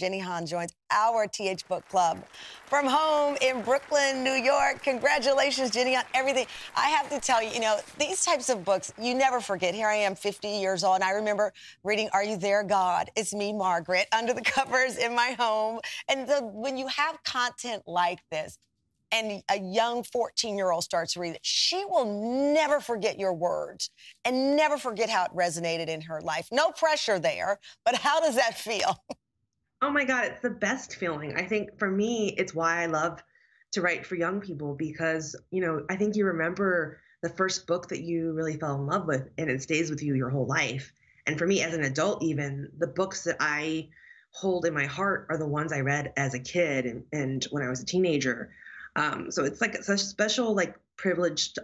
Jenny Han joins our TH Book Club from home in Brooklyn, New York. Congratulations, Jenny, on everything. I have to tell you, these types of books, you never forget. Here I am, 50 years old, and I remember reading Are You There, God? It's Me, Margaret, under the covers in my home. And when you have content like this, and a young 14-year-old starts to read it, she will never forget your words and never forget how it resonated in her life. No pressure there, but how does that feel? Oh my God, it's the best feeling. I think for me, it's why I love to write for young people because, I think you remember the first book that you really fell in love with and it stays with you your whole life. And for me as an adult, even the books that I hold in my heart are the ones I read as a kid and when I was a teenager. So it's like such a special, privileged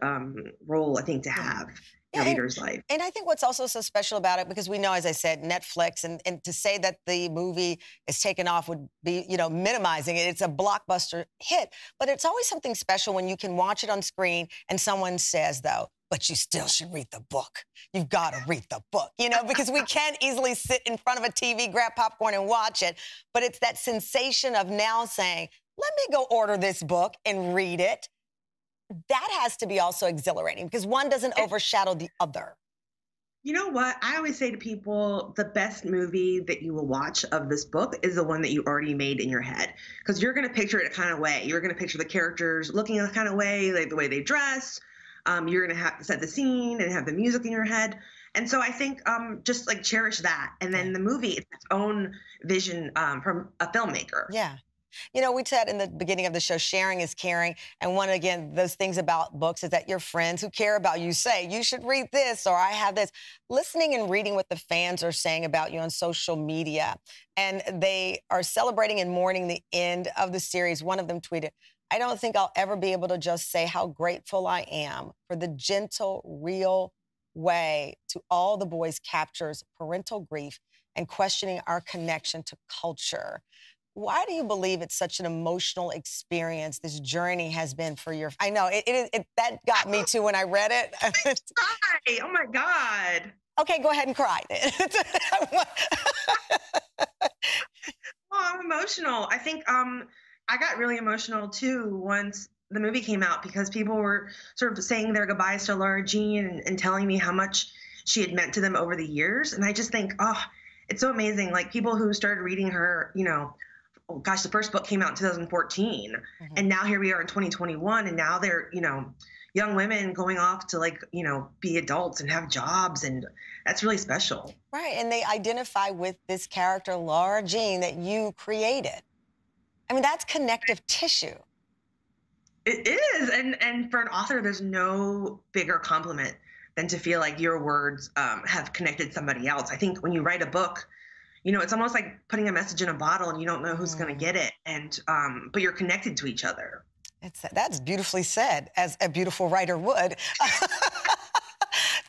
role, I think, to have in a reader's life. And I think what's also so special about it, because we know, as I said, Netflix, and to say that the movie is taken off would be, minimizing it. It's a blockbuster hit. But it's always something special when you can watch it on screen and someone says, though, but you still should read the book. You've got to read the book, because we can't easily sit in front of a TV, grab popcorn and watch it. But it's that sensation of now saying, let me go order this book and read it. That has to be also exhilarating because one doesn't overshadow the other. You know what? I always say to people, the best movie that you will watch of this book is the one that you already made in your head. Because you're going to picture it a kind of way. You're going to picture the characters looking a kind of way, like the way they dress. You're going to have to set the scene and have the music in your head. And so I think just cherish that. And then the movie, it's its own vision from a filmmaker. Yeah. We said in the beginning of the show, sharing is caring. And one, again, those things about books is that your friends who care about you say, you should read this, or I have this. Listening and reading what the fans are saying about you on social media. And they are celebrating and mourning the end of the series. One of them tweeted, I don't think I'll ever be able to just say how grateful I am for the gentle, real way to all the boys captures parental grief and questioning our connection to culture. Why do you believe it's such an emotional experience this journey has been for your... I know, that got me too when I read it. Cry. Oh, my God. Okay, go ahead and cry. I'm emotional. I think I got really emotional, too, once the movie came out because people were sort of saying their goodbyes to Lara Jean and telling me how much she had meant to them over the years. And I just think, it's so amazing. People who started reading her, oh gosh, the first book came out in 2014. Mm-hmm. And now here we are in 2021. And now they're, young women going off to be adults and have jobs. And that's really special. Right. And they identify with this character, Lara Jean, that you created. I mean, that's connective tissue. It is. And for an author, there's no bigger compliment than to feel like your words have connected somebody else. I think when you write a book, it's almost like putting a message in a bottle and you don't know who's going to get it. And but you're connected to each other. That's beautifully said, as a beautiful writer would.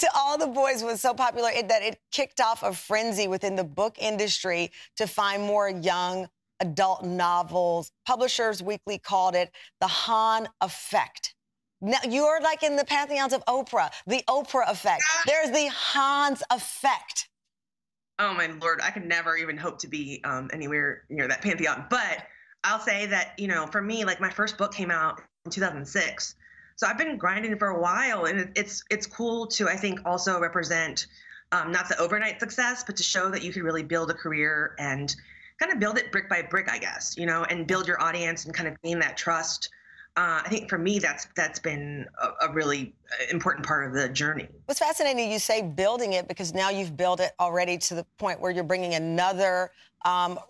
To All the Boys was so popular that it kicked off a frenzy within the book industry to find more young adult novels. Publishers Weekly called it the Han effect. Now, you're like in the pantheons of Oprah, the Oprah effect. There's the Hans effect. Oh, my Lord, I could never even hope to be anywhere near that pantheon. But I'll say that, for me, my first book came out in 2006. So I've been grinding for a while. And it's cool to, I think, also represent not the overnight success, but to show that you can really build a career and kind of build it brick by brick, I guess, and build your audience and kind of gain that trust. I think for me, that's been a really important part of the journey. What's fascinating, you say building it because now you've built it already to the point where you're bringing another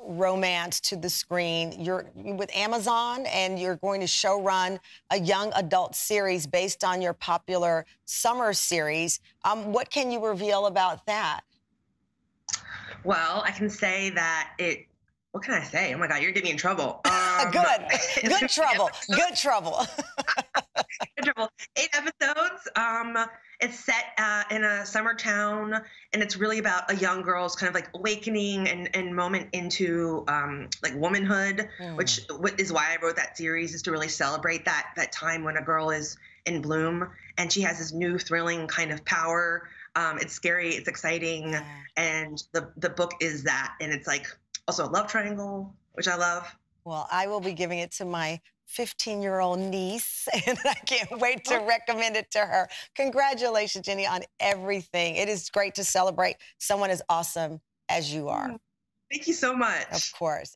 romance to the screen. You're with Amazon and you're going to showrun a young adult series based on your popular summer series. What can you reveal about that? Well, I can say that what can I say? Oh, my God, you're getting me in trouble. Good trouble. Good trouble. Good trouble. 8 episodes. It's set in a summer town, and it's really about a young girl's kind of awakening and moment into womanhood, which is why I wrote that series, is to really celebrate that time when a girl is in bloom and she has this new thrilling kind of power. It's scary, it's exciting, and the book is that, and it's Also a love triangle, which I love. Well, I will be giving it to my 15-year-old niece, and I can't wait to recommend it to her. Congratulations, Jenny, on everything. It is great to celebrate someone as awesome as you are. Thank you so much. Of course.